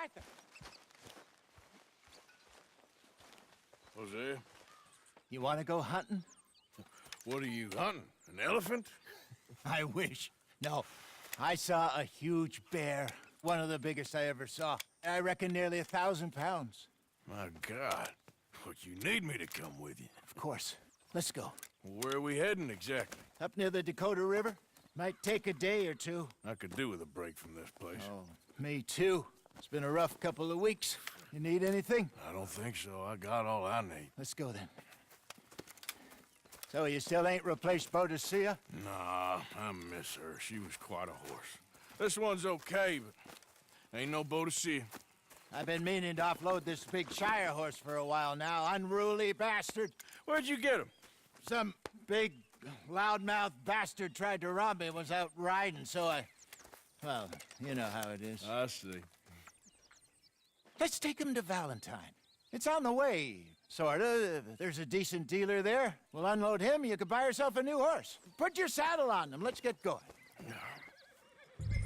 Arthur! Hosea, You want to go hunting? what are you hunting? An elephant? I wish. No, I saw a huge bear. One of the biggest I ever saw. I reckon nearly 1,000 pounds. My God. But you need me to come with you. Of course. Let's go. Where are we heading exactly? Up near the Dakota River. Might take a day or two. I could do with a break from this place. Oh, me too. It's been a rough couple of weeks. You need anything? I don't think so. I got all I need. Let's go then. So you still ain't replaced Boadicea? Nah, I miss her. She was quite a horse. This one's okay, but ain't no Boadicea. I've been meaning to offload this big Shire horse for a while now. Unruly bastard. Where'd you get him? Some big, loudmouth bastard tried to rob me and was out riding, so I... Well, you know how it is. I see. Let's take him to Valentine. It's on the way, sorta. There's a decent dealer there. We'll unload him, you could buy yourself a new horse. Put your saddle on him, let's get going.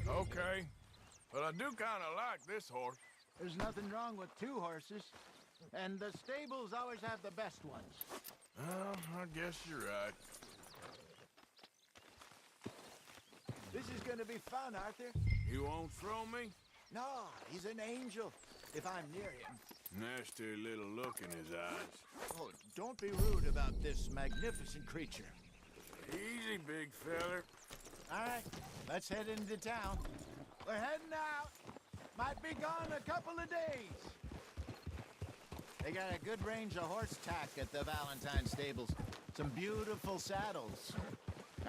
Okay, but I do kind of like this horse. There's nothing wrong with two horses, and the stables always have the best ones. Well, I guess you're right. This is gonna be fun, Arthur. You won't throw me? No, he's an angel, if I'm near him. Nasty little look in his eyes. Oh, don't be rude about this magnificent creature. Easy, big feller. All right, let's head into town. We're heading out. Might be gone a couple of days. They got a good range of horse tack at the Valentine stables. Some beautiful saddles.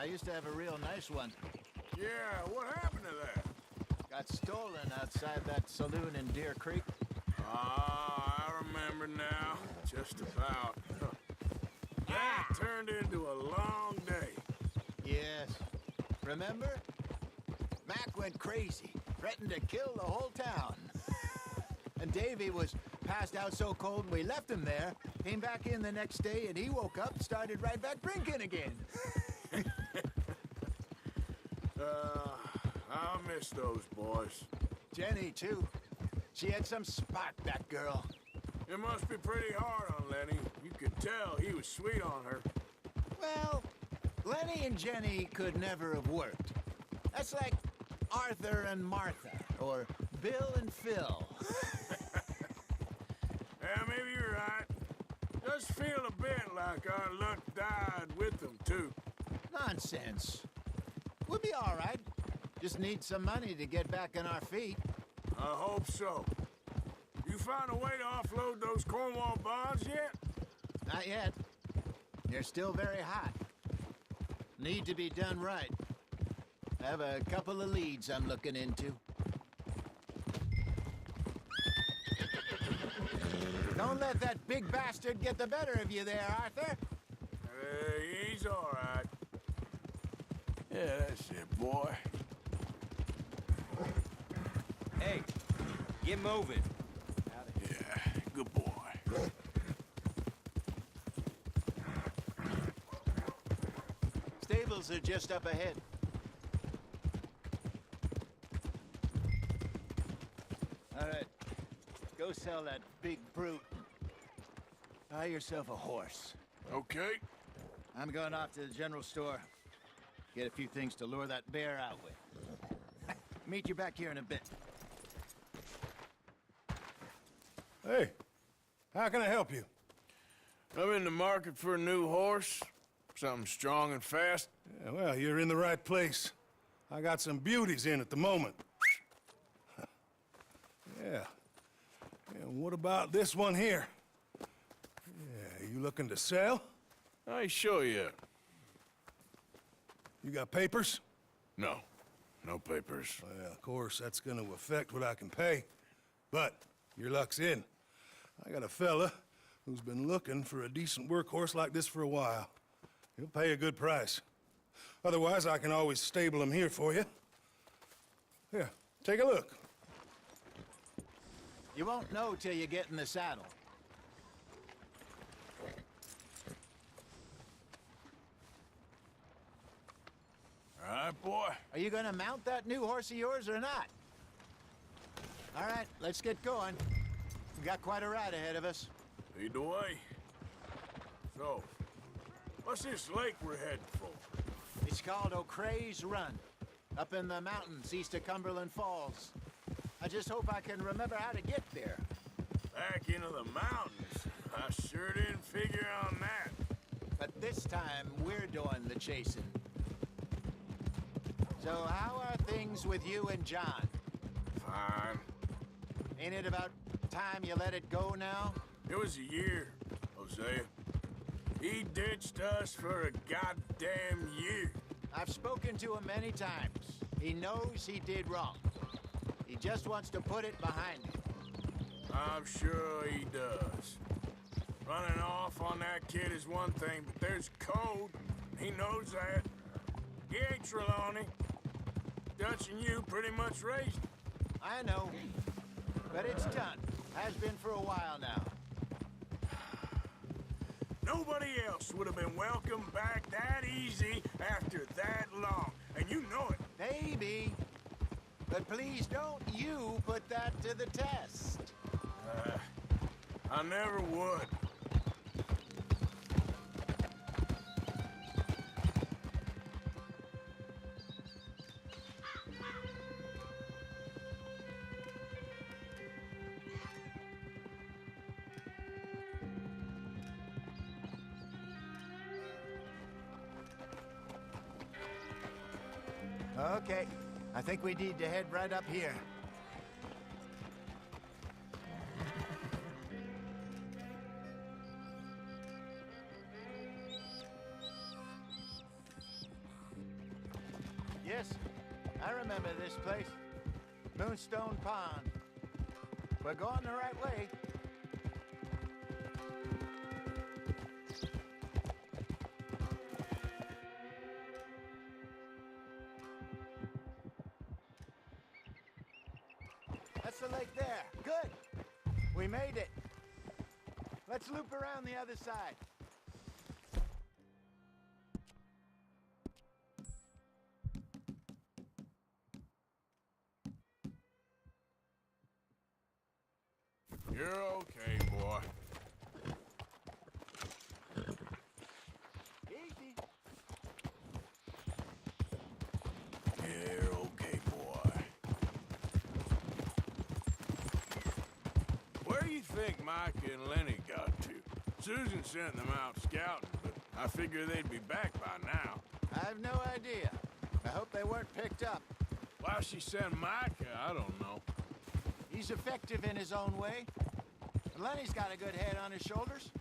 I used to have a real nice one. Yeah, what happened to that? Got stolen outside that saloon in Deer Creek. Ah, I remember now. Just about. That turned into a long day. Yes. Remember? Mac went crazy, threatened to kill the whole town. And Davy was passed out so cold we left him there, came back in the next day, and he woke up and started right back drinking again. I miss those boys. Jenny, too. She had some spark, that girl. It must be pretty hard on Lenny. You could tell he was sweet on her. Well, Lenny and Jenny could never have worked. That's like Arthur and Martha, or Bill and Phil. Yeah, maybe you're right. Does feel a bit like our luck died with them, too. Nonsense. We'll be all right. Just need some money to get back on our feet. I hope so. You found a way to offload those Cornwall bonds yet? Not yet. They're still very hot. Need to be done right. I have a couple of leads I'm looking into. Don't let that big bastard get the better of you there, Arthur. Hey, he's all right. Yeah, that's it, boy. Hey, get moving. Yeah, good boy. Stables are just up ahead. All right, go sell that big brute. Buy yourself a horse. Okay. I'm going off to the general store. Get a few things to lure that bear out with. Meet you back here in a bit. Hey, how can I help you? I'm in the market for a new horse. Something strong and fast. Yeah, well, you're in the right place. I got some beauties in at the moment. Yeah. And what about this one here? Yeah, you looking to sell? I ain't sure yet. You got papers? No. No papers. Well, of course, that's gonna affect what I can pay. But your luck's in. I got a fella who's been looking for a decent workhorse like this for a while. He'll pay a good price. Otherwise, I can always stable him here for you. Here, take a look. You won't know till you get in the saddle. All right, boy. Are you gonna mount that new horse of yours or not? All right, let's get going. We got quite a ride ahead of us. Lead the way. So, what's this lake we're heading for? It's called O'Creagh's Run, up in the mountains east of Cumberland Falls. I just hope I can remember how to get there. Back into the mountains? I sure didn't figure on that. But this time, we're doing the chasing. So how are things with you and John? Fine. Ain't it about time you let it go now? It was a year, Hosea. He ditched us for a goddamn year. I've spoken to him many times. He knows he did wrong. He just wants to put it behind him. I'm sure he does. Running off on that kid is one thing, but there's code. He knows that. He ain't Trelawney. Dutch and you pretty much raised him. I know, but it's done. Has been for a while now. Nobody else would have been welcomed back that easy after that long, and you know it. Maybe. But please don't you put that to the test. I never would. Okay, I think we need to head right up here. Yes, I remember this place. Moonstone Pond. We're going the right way. That's the lake there. Good. We made it. Let's loop around the other side. You're okay, boy. Easy. You're okay, boy. Where do you think Mike and Lenny got to? Susan sent them out scouting, but I figure they'd be back by now. I have no idea. I hope they weren't picked up. Why she sent Micah, I don't know. He's effective in his own way. Lenny's got a good head on his shoulders.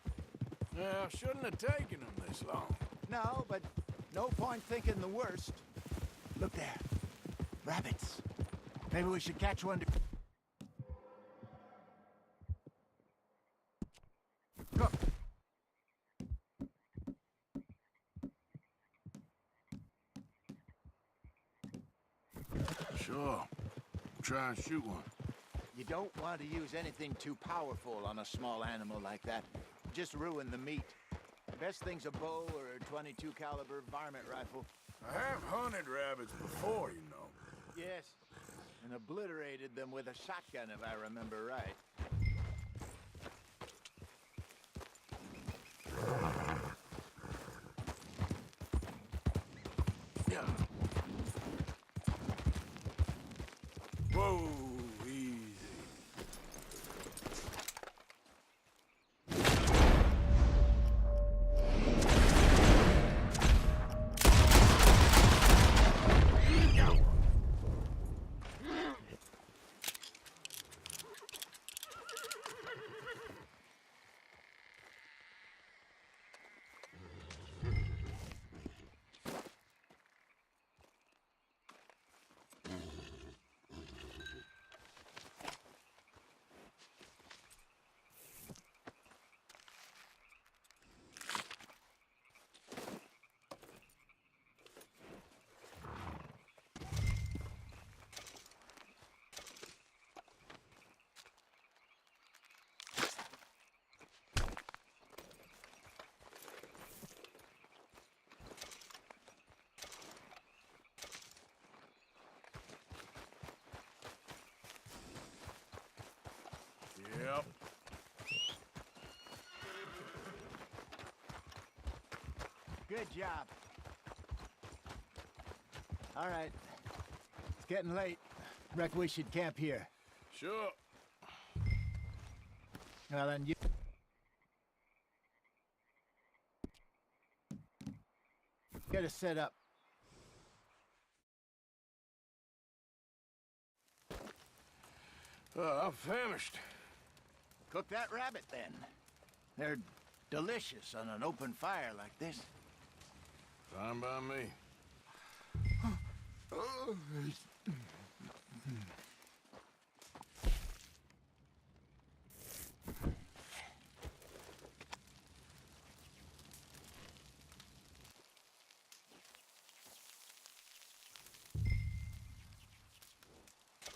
Yeah, shouldn't have taken him this long. No, but no point thinking the worst. Look there. Rabbits. Maybe we should catch one to... Look. Sure. Try and shoot one. You don't want to use anything too powerful on a small animal like that. Just ruin the meat. The best thing's a bow or a .22 caliber varmint rifle. I have hunted rabbits before, you know. Yes, and obliterated them with a shotgun, if I remember right. Yeah. Whoa, easy. Yep. Good job. All right. It's getting late. Reckon we should camp here. Sure. Well, then you... Get us set up. I'm famished. Cook that rabbit, then. They're delicious on an open fire like this. Fine by me.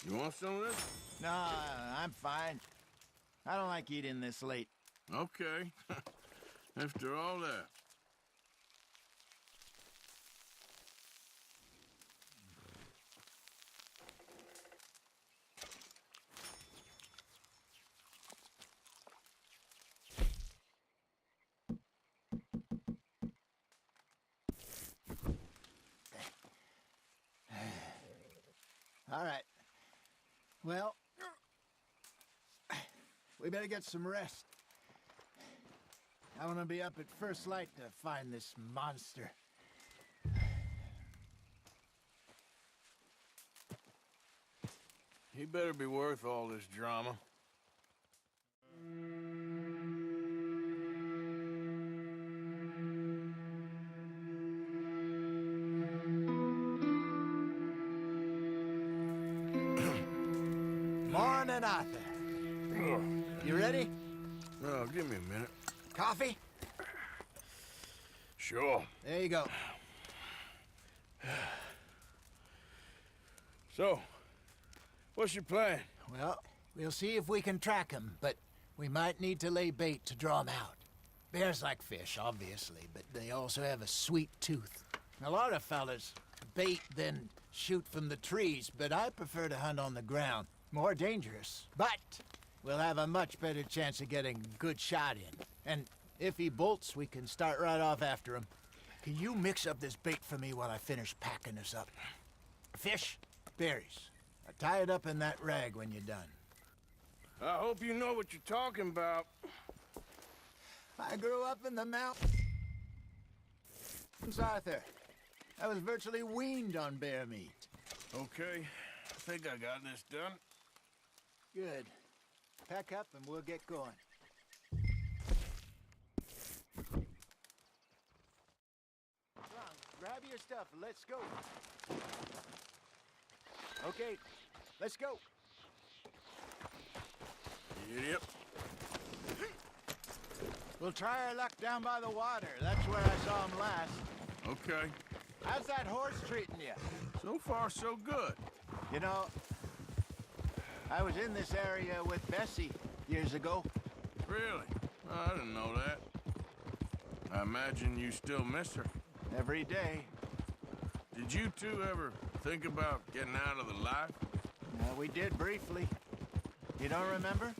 You want some of this? No, I'm fine. I don't like eating this late. Okay. After all that. All right. Well, we better get some rest. I want to be up at first light to find this monster. He better be worth all this drama. Morning, Arthur. You ready? Oh, give me a minute. Coffee? Sure. There you go. So, what's your plan? Well, we'll see if we can track him, but we might need to lay bait to draw him out. Bears like fish, obviously, but they also have a sweet tooth. A lot of fellas bait, then shoot from the trees, but I prefer to hunt on the ground. More dangerous, but we'll have a much better chance of getting a good shot in. And if he bolts, we can start right off after him. Can you mix up this bait for me while I finish packing this up? Fish, berries. Tie it up in that rag when you're done. I hope you know what you're talking about. I grew up in the mountains, Arthur. I was virtually weaned on bear meat. Okay, I think I got this done. Good. Pack up and we'll get going. Come on, grab your stuff and let's go. Okay, let's go. Yep. We'll try our luck down by the water. That's where I saw him last. Okay. How's that horse treating you? So far, so good. You know, I was in this area with Bessie years ago. Really? Oh, I didn't know that. I imagine you still miss her. Every day. Did you two ever think about getting out of the life? We did briefly. You don't remember?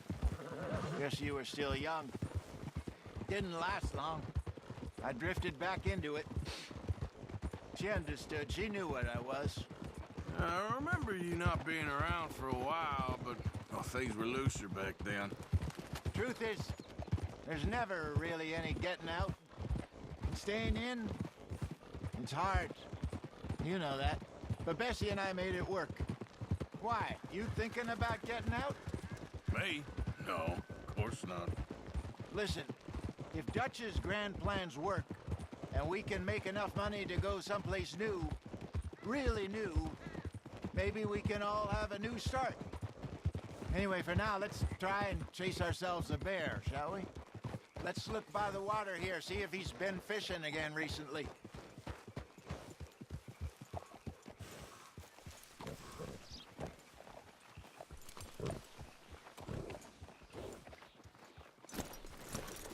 Guess you were still young. Didn't last long. I drifted back into it. She understood. She knew what I was. I remember you not being around for a while, but things were looser back then. Truth is, there's never really any getting out. Staying in, it's hard. You know that. But Bessie and I made it work. Why? You thinking about getting out? Me? No, of course not. Listen, if Dutch's grand plans work, and we can make enough money to go someplace new, really new, maybe we can all have a new start. Anyway, for now, let's try and chase ourselves a bear, shall we? Let's look by the water here, see if he's been fishing again recently.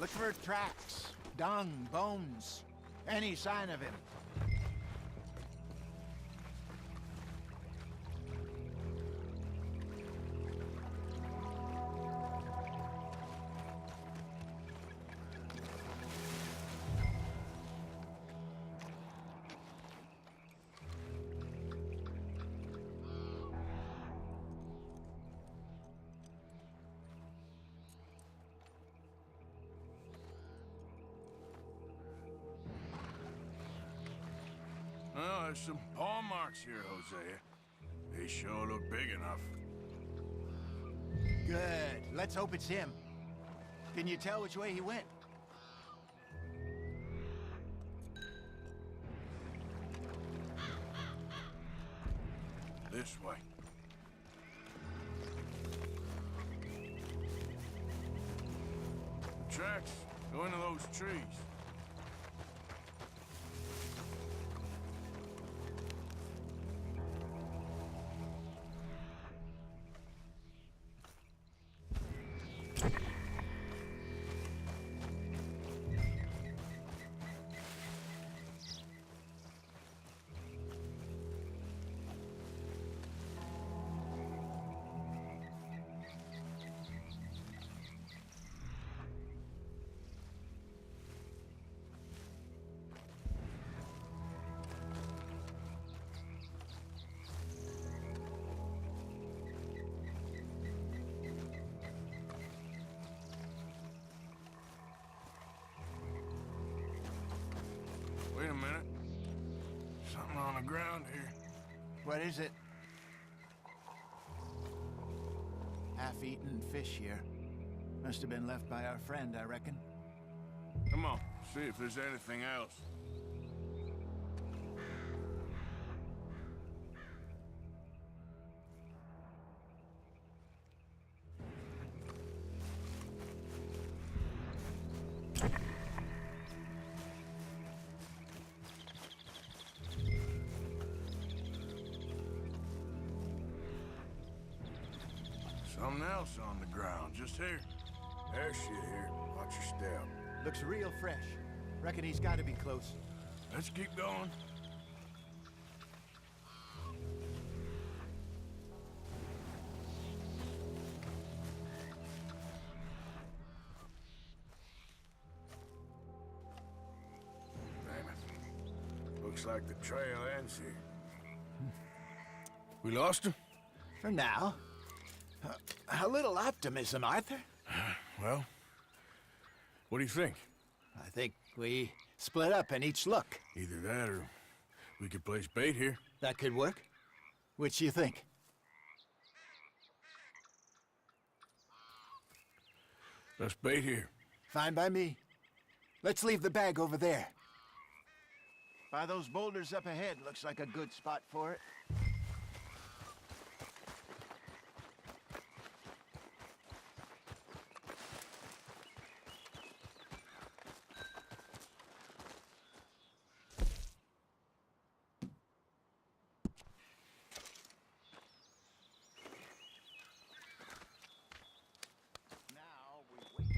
Look for tracks, dung, bones, any sign of him. there's some paw marks here, Hosea. They sure look big enough. Good. Let's hope it's him. Can you tell which way he went? This way. Tracks go into those trees. Wait a minute. Something on the ground here. What is it? Half-eaten fish here. Must have been left by our friend, I reckon. Come on, see if there's anything else. Something else on the ground, just here. There's shit here. Watch your step. Looks real fresh. Reckon he's got to be close. Let's keep going. Damn it. Looks like the trail ends here. We lost him? For now. A little optimism, Arthur. Well, what do you think? I think we split up and each look. Either that or we could place bait here. That could work. Which you think? Let's bait here. Fine by me. Let's leave the bag over there. By those boulders up ahead, looks like a good spot for it. Now we wait.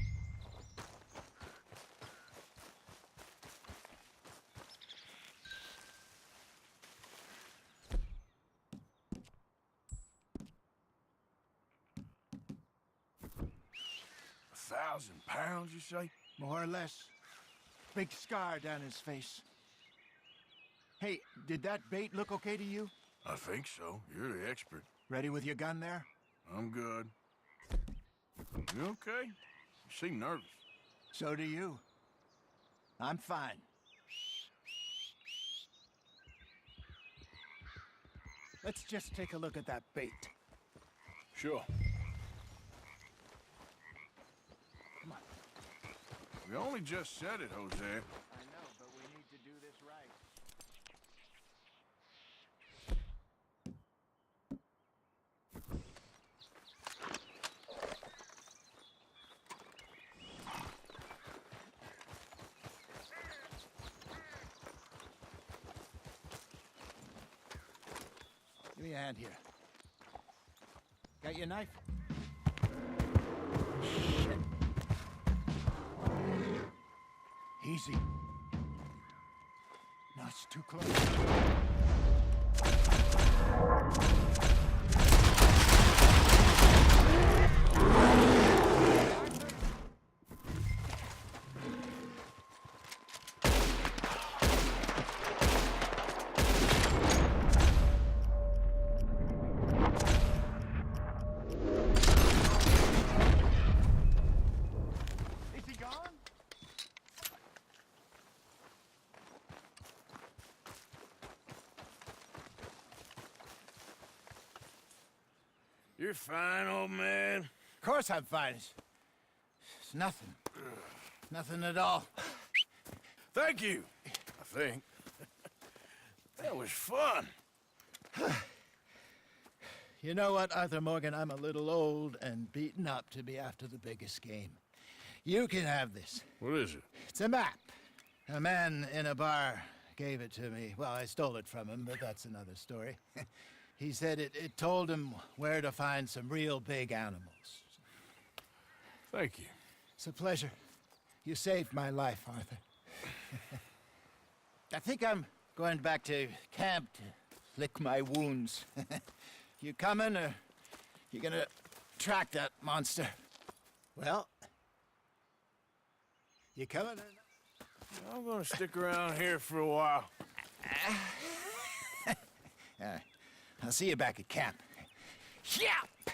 £1,000, you say? More or less. Big scar down his face. Hey, did that bait look okay to you? I think so. You're the expert. Ready with your gun there? I'm good. You okay? You seem nervous. So do you. I'm fine. Let's just take a look at that bait. Sure. Come on. We only just said it, Jose. I know, but we need to do this right. Give me a hand here. Got your knife? Shit. Easy. No, it's too close. Is he gone? You're fine, old man. Of course I'm fine. It's nothing. Nothing at all. Thank you, I think. That was fun. You know what, Arthur Morgan? I'm a little old and beaten up to be after the biggest game. You can have this. What is it? It's a map. A man in a bar gave it to me. Well, I stole it from him, but that's another story. He said it told him where to find some real big animals. Thank you. It's a pleasure. You saved my life, Arthur. I think I'm going back to camp to lick my wounds. You coming, or you gonna track that monster? Well, you coming or not? I'm gonna stick around here for a while. All right. I'll see you back at camp. Yeah!